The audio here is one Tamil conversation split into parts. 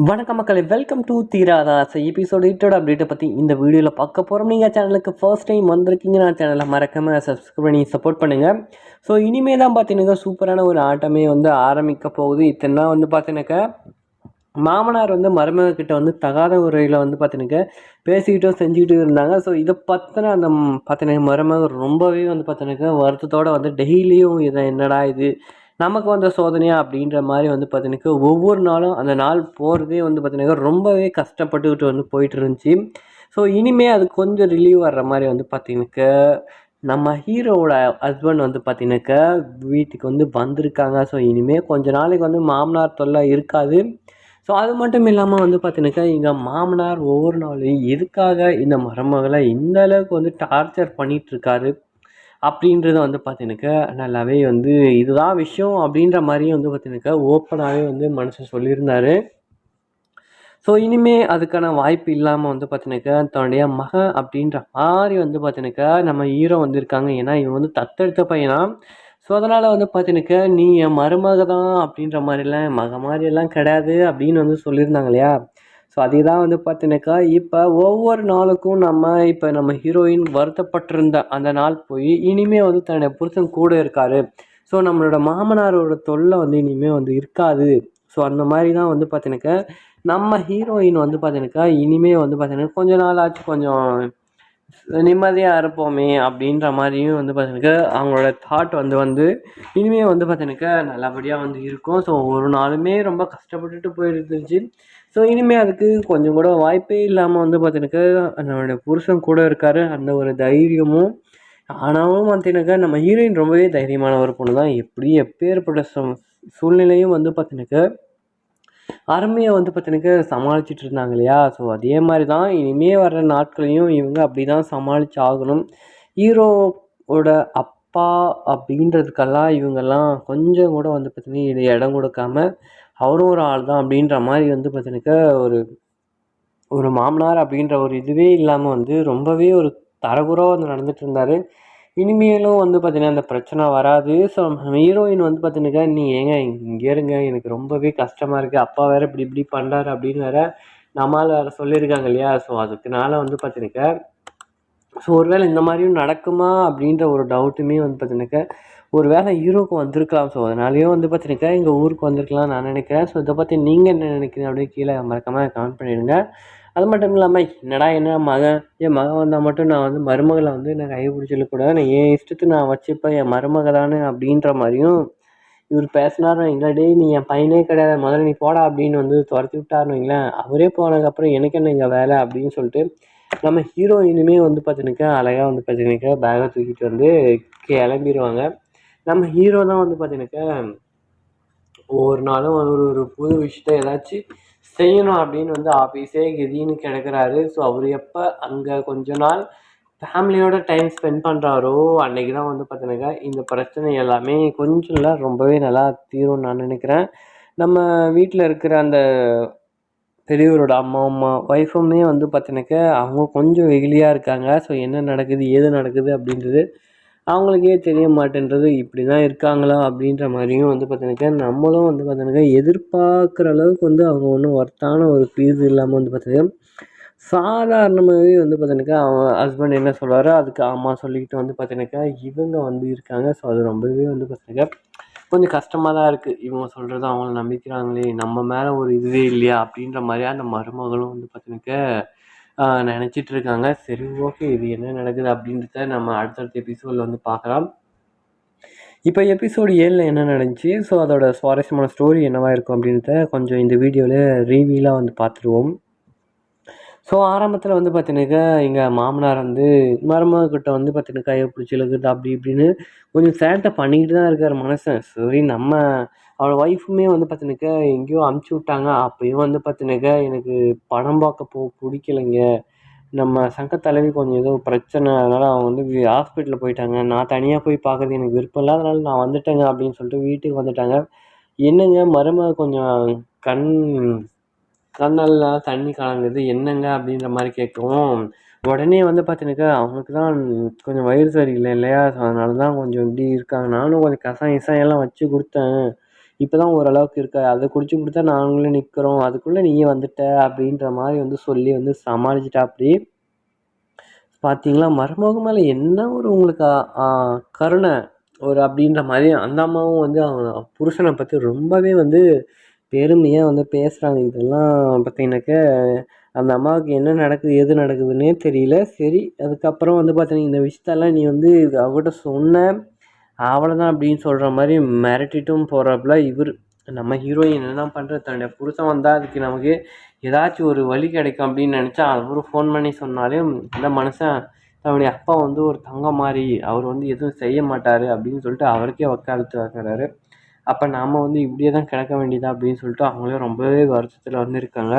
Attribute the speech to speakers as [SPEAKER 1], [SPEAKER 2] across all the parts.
[SPEAKER 1] வணக்கம் மக்களே, வெல்கம் டு தீராத ஆசை எபிசோடு இட்டோட அப்டேட்டை பற்றி இந்த வீடியோவில் பார்க்க போகிறோம். நீங்கள் சேனலுக்கு ஃபர்ஸ்ட் டைம் வந்திருக்கீங்க, நான் சேனலை மறக்காமல் சப்ஸ்கிரைப் பண்ணி சப்போர்ட் பண்ணுங்கள். ஸோ இனிமேல் தான் பார்த்தீங்கன்னா சூப்பரான ஒரு ஆட்டமே வந்து ஆரம்பிக்க போகுது. இத்தனை வந்து பார்த்தீங்கன்னாக்கா மாமனார் வந்து மருமகக்கிட்ட வந்து தகாத உரையில் வந்து பார்த்தீங்கன்னாக்கா பேசிக்கிட்டோ செஞ்சுக்கிட்டு இருந்தாங்க. ஸோ இதை பற்றின அந்த பார்த்தீங்கன்னா மருமக ரொம்பவே வந்து பார்த்தீங்கன்னாக்கா வருத்தத்தோடு வந்து டெய்லியும் இதை என்னடா இது நமக்கு வந்த சோதனையா அப்படின்ற மாதிரி வந்து பார்த்தீங்கன்னாக்கா ஒவ்வொரு நாளும் அந்த நாள் போகிறதே வந்து பார்த்தீங்கன்னாக்கா ரொம்பவே கஷ்டப்பட்டுக்கிட்டு வந்து போயிட்டு இருந்துச்சு. ஸோ இனிமேல் அது கொஞ்சம் ரிலீவ் வர்ற மாதிரி வந்து பார்த்தீங்கன்னாக்கா நம்ம ஹீரோவோட ஹஸ்பண்ட் வந்து பார்த்தீங்கன்னாக்கா வீட்டுக்கு வந்து வந்திருக்காங்க. ஸோ இனிமேல் கொஞ்ச நாளைக்கு வந்து மாமனார் தொல்லை இருக்காது. ஸோ அது மட்டும் இல்லாமல் வந்து பார்த்தீங்கன்னாக்கா எங்கள் மாமனார் ஒவ்வொரு நாளையும் எதுக்காக இந்த மருமகளை இந்த அளவுக்கு வந்து டார்ச்சர் பண்ணிகிட்ருக்காரு அப்படின்றத வந்து பார்த்தீங்கன்னாக்கா நல்லாவே வந்து இதுதான் விஷயம் அப்படின்ற மாதிரியே வந்து பார்த்தீங்கன்னாக்கா ஓப்பனாகவே வந்து மனுஷன் சொல்லியிருந்தார். ஸோ இனிமேல் அதுக்கான வாய்ப்பு இல்லாமல் வந்து பார்த்தீங்கன்னாக்கா தன்னுடைய மகன் அப்படின்ற மாதிரி வந்து பார்த்தீங்கன்னாக்கா நம்ம ஹீரோ வந்திருக்காங்க. ஏன்னா இவன் வந்து தத்தெடுத்த பையனா. ஸோ அதனால் வந்து பார்த்தீங்கன்னாக்கா நீ என் மருமக தான் அப்படின்ற மாதிரிலாம் மக மாதிரியெல்லாம் கிடையாது அப்படின்னு வந்து சொல்லியிருந்தாங்க இல்லையா. ஸோ அதே தான் வந்து பார்த்தீங்கன்னாக்கா இப்போ ஒவ்வொரு நாளுக்கும் இப்போ நம்ம ஹீரோயின் வருத்தப்பட்டிருந்த அந்த நாள் போய் இனிமேல் வந்து தன்னுடைய புருஷன் கூட இருக்காரு. ஸோ நம்மளோட மாமனாரோட தொல்லை வந்து இனிமேல் வந்து இருக்காது. ஸோ அந்த மாதிரி தான் வந்து பார்த்தீங்கன்னாக்கா நம்ம ஹீரோயின் வந்து பார்த்தீங்கன்னாக்கா இனிமேல் வந்து பார்த்தீங்கன்னா கொஞ்ச நாள் ஆச்சு கொஞ்சம் நிம்மதியாக இருப்போமே அப்படின்ற மாதிரியும் வந்து பார்த்தீங்கன்னாக்கா அவங்களோட தாட் வந்து இனிமேல் வந்து பார்த்தீங்கன்னாக்கா நல்லபடியாக வந்து இருக்கும். ஸோ ஒரு நாளுமே ரொம்ப கஷ்டப்பட்டுட்டு போயிருந்துச்சு. ஸோ இனிமேல் அதுக்கு கொஞ்சம் கூட வாய்ப்பே இல்லாமல் வந்து பார்த்தீங்கன்னாக்கா நம்மளுடைய புருஷன் கூட இருக்கார். அந்த ஒரு தைரியமும் ஆனாலும் பார்த்தீங்கன்னாக்கா நம்ம ஹீரோயின் ரொம்பவே தைரியமான ஒரு பொண்ணு தான். எப்பேற்பட்ட சூழ்நிலையும் வந்து பார்த்தீங்கன்னாக்கா அருமையாக வந்து பார்த்தீங்கன்னாக்கா சமாளிச்சுட்டு இருந்தாங்க இல்லையா. ஸோ அதே மாதிரி தான் இனிமேல் வர்ற நாட்களையும் இவங்க அப்படி தான் சமாளித்து ஆகணும். ஹீரோவோட அப்பா அப்படின்றதுக்கெல்லாம் இவங்கெல்லாம் கொஞ்சம் கூட வந்து பார்த்தீங்கன்னா இடம் கொடுக்காம அவரும் ஒரு ஆள் தான் அப்படின்ற மாதிரி வந்து பார்த்தீங்கன்னாக்கா ஒரு ஒரு மாமனார் அப்படின்ற ஒரு இதுவே இல்லாமல் வந்து ரொம்பவே ஒரு தரகுறவாக வந்து நடந்துட்டு இருந்தார். இனிமேலும் வந்து பார்த்தீங்கன்னா அந்த பிரச்சனை வராது. ஸோ ஹீரோயின் வந்து பார்த்தீங்கன்னாக்கா நீ ஏங்க இங்கே இருங்க, எனக்கு ரொம்பவே கஷ்டமாக இருக்குது, அப்பா வேறு இப்படி இப்படி பண்ணுறாரு அப்படின்னு வேறு நம்மால் வேறு சொல்லியிருக்காங்க இல்லையா. ஸோ அதுக்குனால வந்து பார்த்தீங்கன்னாக்கா ஸோ ஒருவேளை இந்த மாதிரியும் நடக்குமா அப்படின்ற ஒரு டவுட்டுமே வந்து பார்த்தீங்கன்னாக்கா ஒரு வேளை ஹீரோவுக்கு வந்திருக்கலாம். ஸோ அதனாலேயும் வந்து பார்த்தீங்கன்னாக்கா எங்கள் ஊருக்கு வந்திருக்கலாம் நான் நினைக்கிறேன். ஸோ இதை பற்றி நீங்கள் என்ன நினைக்கிறீங்க அப்படியே கீழே மறக்காமல் கமெண்ட் பண்ணிடுங்க. அது மட்டும் இல்லாமல் என்ன என் மகன் வந்தால் மட்டும் நான் வந்து மருமகளை வந்து நான் கை பிடிச்சிடக்கூடாது, நான் என் இஷ்டத்துக்கு நான் வச்சுப்பேன், என் மருமக தானே அப்படின்ற மாதிரியும் இவர் பேசினார். இல்லை டேய் நீ என் பையனே கிடையாது, முதல்ல நீ போடா அப்படின்னு வந்து துரத்தி விட்டாருன்னு வைங்களேன். அவரே போனதுக்கப்புறம் எனக்கு என்ன இங்கே வேலை அப்படின்னு சொல்லிட்டு நம்ம ஹீரோயினுமே வந்து பார்த்தீங்கன்னாக்கா அழகாக வந்து பார்த்தீங்கன்னாக்கா பேகை தூக்கிட்டு வந்து கிளம்பிடுவாங்க. நம்ம ஹீரோ தான் வந்து பார்த்தீங்கன்னாக்கா ஒவ்வொரு நாளும் ஒரு ஒரு புது விஷயத்த ஏதாச்சும் செய்யணும் அப்படின்னு வந்து ஆஃபீஸே கெதின்னு கிடக்கிறாரு. ஸோ அவர் எப்போ அங்கே கொஞ்ச நாள் ஃபேமிலியோட டைம் ஸ்பெண்ட் பண்ணுறாரோ அன்றைக்கி தான் வந்து பார்த்தீங்கன்னாக்கா இந்த பிரச்சனை எல்லாமே கொஞ்சம் இல்லை ரொம்பவே நல்லா தீரும்னு நான் நினைக்கிறேன். நம்ம வீட்டில் இருக்கிற அந்த பெரியவரோட அம்மா ஒய்ஃபுமே வந்து பார்த்தீங்கன்னாக்கா அவங்க கொஞ்சம் வெகுளியாக இருக்காங்க. ஸோ என்ன நடக்குது ஏது நடக்குது அப்படின்றது அவங்களுக்கே தெரிய மாட்டேன்றது. இப்படி தான் இருக்காங்களா அப்படின்ற மாதிரியும் வந்து பார்த்தீங்கன்னாக்கா நம்மளும் வந்து பார்த்தீங்கன்னாக்கா எதிர்பார்க்குற அளவுக்கு வந்து அவங்க ஒன்றும் ஒர்த்தான ஒரு ஃபீஸ் இல்லாமல் வந்து பார்த்தீங்கன்னா சாதாரணமாகவே வந்து பார்த்தீங்கன்னாக்கா அவங்க ஹஸ்பண்ட் என்ன சொல்கிறாரோ அதுக்கு ஆமாம் சொல்லிக்கிட்டு வந்து பார்த்தீங்கன்னாக்கா இவங்க வந்து இருக்காங்க. ஸோ அது ரொம்பவே வந்து பார்த்தீங்கன்னாக்கா கொஞ்சம் கஷ்டமாக தான் இருக்குது. இவங்க சொல்கிறது அவங்கள நம்பிக்கிறாங்களே, நம்ம மேலே ஒரு இதுவே இல்லையா அப்படின்ற மாதிரியா அந்த மருமகளும் வந்து பார்த்தீங்கன்னாக்கா நினச்சிட்டு இருக்காங்க. சரி ஓகே, இது என்ன நடக்குது அப்படின்றத நம்ம அடுத்தடுத்த எபிசோடில் வந்து பார்க்கலாம். இப்போ எபிசோடு 7ல் என்ன நடந்துச்சு, ஸோ அதோட சுவாரஸ்யமான ஸ்டோரி என்னவாக இருக்கும் அப்படின்றத கொஞ்சம் இந்த வீடியோவில் ரிவ்யூலாக வந்து பார்த்துருவோம். ஸோ ஆரம்பத்தில் வந்து பார்த்தீங்கன்னாக்கா எங்கள் மாமனார் வந்து மருமகக்கிட்ட வந்து பார்த்தீங்கன்னா கையை பிடிச்சி இழுக்குறது அப்படி இப்படின்னு கொஞ்சம் சேட்டை பண்ணிக்கிட்டு தான் இருக்கார் மனுஷன். சரி நம்ம அவளோட ஒய்ஃபுமே வந்து பார்த்தீங்கன்னாக்கா எங்கேயோ அமுச்சு விட்டாங்க. அப்போயும் வந்து பார்த்தீங்கன்னாக்கா எனக்கு படம் பார்க்க பிடிக்கலைங்க, நம்ம சங்க தலைவி கொஞ்சம் ஏதோ பிரச்சனை, அதனால் அவங்க வந்து ஹாஸ்பிட்டலில் போயிட்டாங்க, நான் தனியாக போய் பார்க்குறது எனக்கு விருப்பம் இல்லை, அதனால் நான் வந்துட்டேங்க அப்படின்னு சொல்லிட்டு வீட்டுக்கு வந்துட்டாங்க. என்னங்க மருமக கொஞ்சம் கண் கண்ணெல்லாம் தண்ணி கலங்குது என்னங்க அப்படின்ற மாதிரி கேட்கவும் உடனே வந்து பார்த்தீங்கன்னாக்கா அவங்களுக்கு தான் கொஞ்சம் வயிறு சரியில்லை இல்லையா. ஸோ அதனால தான் கொஞ்சம் இப்படி இருக்காங்க. நானும் கொஞ்சம் கசாயம் கிசாயெல்லாம் வச்சு கொடுத்தேன், இப்போ தான் ஓரளவுக்கு இருக்க, அதை குடிச்சு தான் நாங்களும் நிற்கிறோம், அதுக்குள்ளே நீயே வந்துட்ட அப்படின்ற மாதிரி வந்து சொல்லி வந்து சமாளிச்சிட்டா. அப்படி பார்த்தீங்களா, மருமக மேலே என்ன ஒரு உங்களுக்கு கருணை ஒரு அப்படின்ற மாதிரி அந்த அம்மாவும் வந்து அவங்க புருஷனை பற்றி ரொம்பவே வந்து பெருமையாக வந்து பேசுகிறாங்க. இதெல்லாம் பார்த்தீங்கன்னாக்க அந்த அம்மாவுக்கு என்ன நடக்குது எது நடக்குதுன்னே தெரியல. சரி, அதுக்கப்புறம் வந்து பார்த்தீங்கன்னா இந்த விஷயத்தெல்லாம் நீ வந்து அவகிட்ட சொன்ன அவ்வளோதான் அப்படின்னு சொல்கிற மாதிரி மிரட்டிட்டும் போகிறாப்புல இவர். நம்ம ஹீரோயின் என்ன பண்ணுறது, தன்னுடைய புருஷன் வந்தால் அதுக்கு நமக்கு ஏதாச்சும் ஒரு வழி கிடைக்கும் அப்படின்னு நினச்சா அவரு ஃபோன் பண்ணி சொன்னாலும் இந்த மனுஷன் தன்னுடைய அப்பா வந்து ஒரு தங்கம் மாதிரி, அவர் வந்து எதுவும் செய்ய மாட்டார் அப்படின்னு சொல்லிட்டு அவருக்கே வக்காலத்து வைக்கிறாரு. அப்போ நாம் வந்து இப்படியே தான் கிடக்க வேண்டியதா அப்படின்னு சொல்லிட்டு அவங்களே ரொம்பவே வருத்தத்தில் வந்து இருக்காங்க.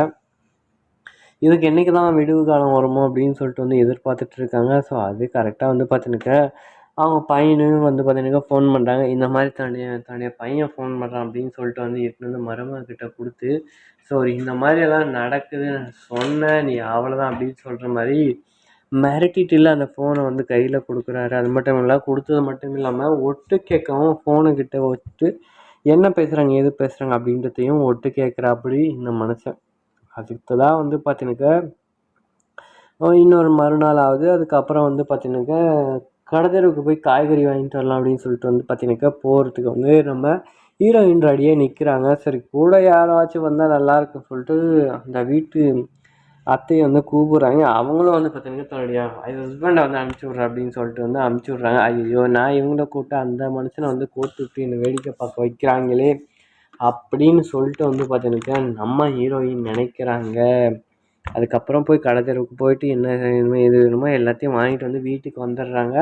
[SPEAKER 1] இதுக்கு என்றைக்கு தான் விடுவு காலம் வருமோ அப்படின்னு சொல்லிட்டு வந்து எதிர்பார்த்துட்டு இருக்காங்க. ஸோ அது கரெக்டாக வந்து பார்த்தினாக்க அவங்க பையனும் வந்து பார்த்தினாக்கா ஃபோன் பண்ணுறாங்க. இந்த மாதிரி தன்னுடைய பையன் ஃபோன் பண்ணுறான் அப்படின்னு சொல்லிட்டு வந்து எடுத்துன்னு வந்து மருமகக்கிட்ட கொடுத்து, ஸோ இந்த மாதிரியெல்லாம் நடக்குது நான் சொன்னேன், நீ அவ்வளோதான் அப்படின்னு சொல்கிற மாதிரி மிரட்டிட்டு இல்லை அந்த ஃபோனை வந்து கையில் கொடுக்குறாரு. அது மட்டும் இல்லை, கொடுத்தது மட்டும் இல்லாமல் ஒட்டு கேட்கவும் ஃபோனுக்கிட்ட வச்சுட்டு என்ன பேசுகிறாங்க ஏது பேசுகிறாங்க அப்படின்றதையும் ஒட்டு கேட்குறாப்படி இந்த மனுஷன். அதுக்கு தான் வந்து பார்த்தினாக்கா இன்னொரு மறுநாள் ஆகுது. அதுக்கப்புறம் வந்து பார்த்தினாக்கா கடைத்தெருவுக்கு போய் காய்கறி வாங்கிட்டு வரலாம் அப்படின்னு சொல்லிட்டு வந்து பார்த்தினாக்கா போகிறதுக்கு வந்து நம்ம ஹீரோயின் ரெடியாக நிற்கிறாங்க. சரி, கூட யாராச்சும் வந்தால் நல்லாயிருக்குன்னு சொல்லிட்டு அந்த வீட்டு அத்தையை வந்து கூப்பிட்றாங்க. அவங்களும் வந்து பார்த்தினாக்கா தன்னுடைய ஹஸ்பண்டை வந்து அனுப்பிச்சி விட்றேன் அப்படின்னு சொல்லிட்டு வந்து அனுப்பிச்சி விட்றாங்க. ஐயோ, நான் இவங்கள கூப்பிட்டு அந்த மனுஷனை வந்து கோர்த்து விட்டு என்னை வேடிக்கை பார்க்க வைக்கிறாங்களே அப்படின்னு சொல்லிட்டு வந்து பார்த்தினாக்கா நம்ம ஹீரோயின் நினைக்கிறாங்க. அதுக்கப்புறம் போய் கடை தெருவுக்கு போயிட்டு என்ன வேணுமோ எது வேணுமோ எல்லாத்தையும் வாங்கிட்டு வந்து வீட்டுக்கு வந்துடுறாங்க.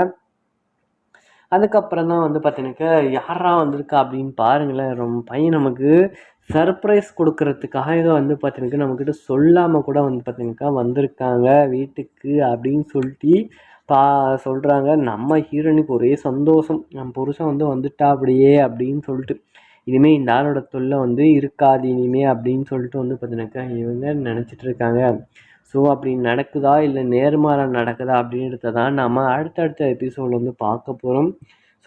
[SPEAKER 1] அதுக்கப்புறம் தான் வந்து பார்த்தீங்கன்னாக்கா யாரா வந்திருக்கா அப்படின்னு பாருங்களேன். பையன் நமக்கு சர்ப்ரைஸ் கொடுக்கறதுக்காக வந்து பார்த்தீங்கன்னாக்கா நம்மக்கிட்ட சொல்லாமல் கூட வந்து பார்த்தீங்கன்னாக்கா வந்திருக்காங்க வீட்டுக்கு அப்படின்னு சொல்லிட்டு சொல்கிறாங்க. நம்ம ஹீரோனுக்கு ஒரே சந்தோஷம், நம்ம புருஷன் வந்து வந்துட்டா அப்படியே அப்படின்னு சொல்லிட்டு இனிமேல் இந்த ஆளோட தொல்லை வந்து இருக்காது இனிமே அப்படின்னு சொல்லிட்டு வந்து பார்த்தீங்கன்னாக்கா இவங்க நினச்சிட்டு இருக்காங்க. ஸோ அப்படி நடக்குதா இல்லை நேர்மாறா நடக்குதா அப்படின்றத தான் நம்ம அடுத்தடுத்த எபிசோடில் வந்து பார்க்க போகிறோம்.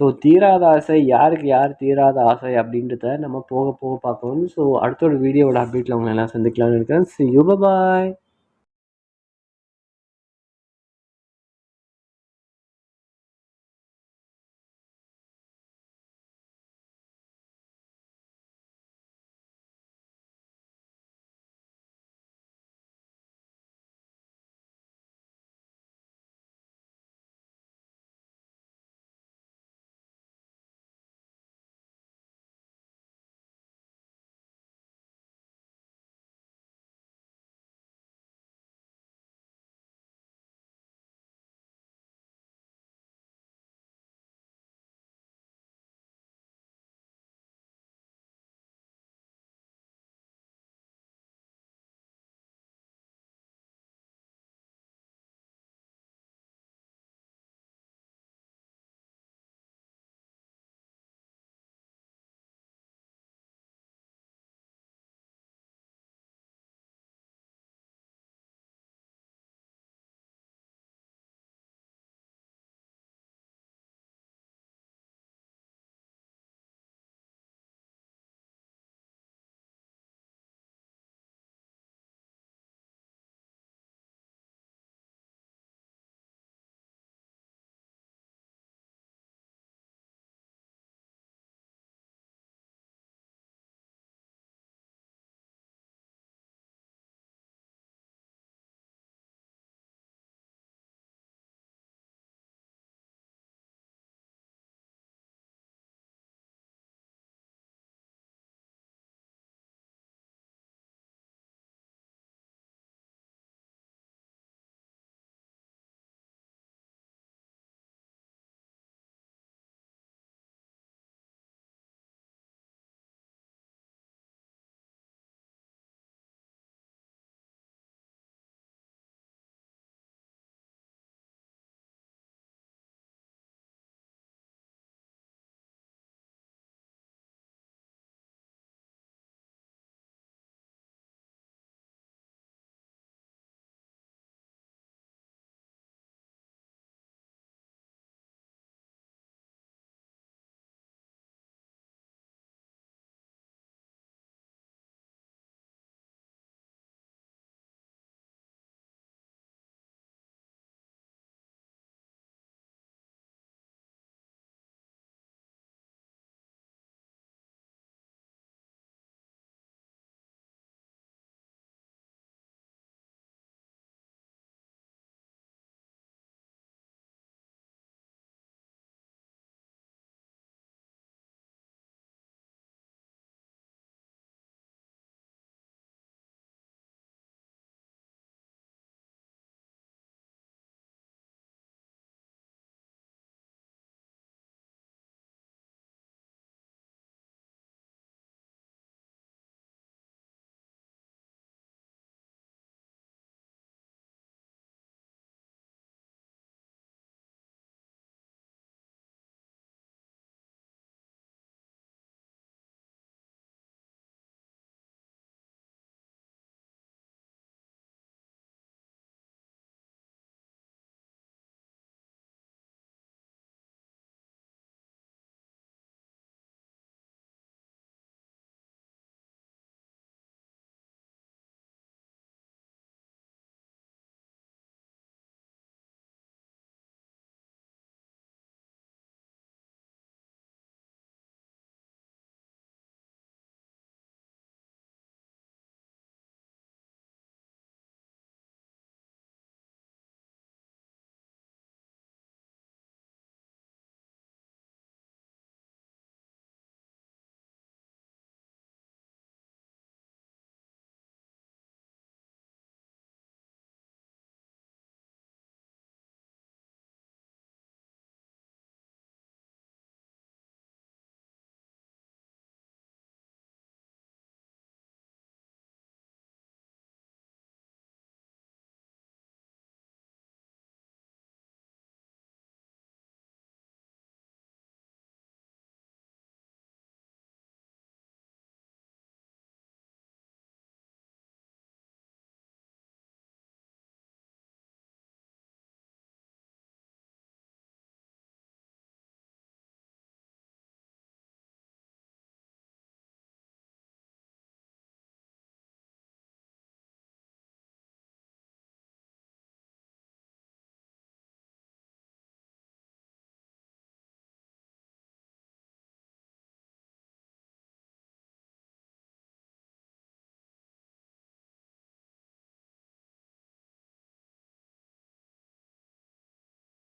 [SPEAKER 1] ஸோ தீராத ஆசை யாருக்கு யார் தீராத ஆசை அப்படின்றத நம்ம போக போக பார்க்கணும். ஸோ அடுத்த ஒரு வீடியோவோட அப்டேட்டில் உங்களை எல்லாம் சந்திக்கலாம்னு இருக்கேன். See you, bye bye.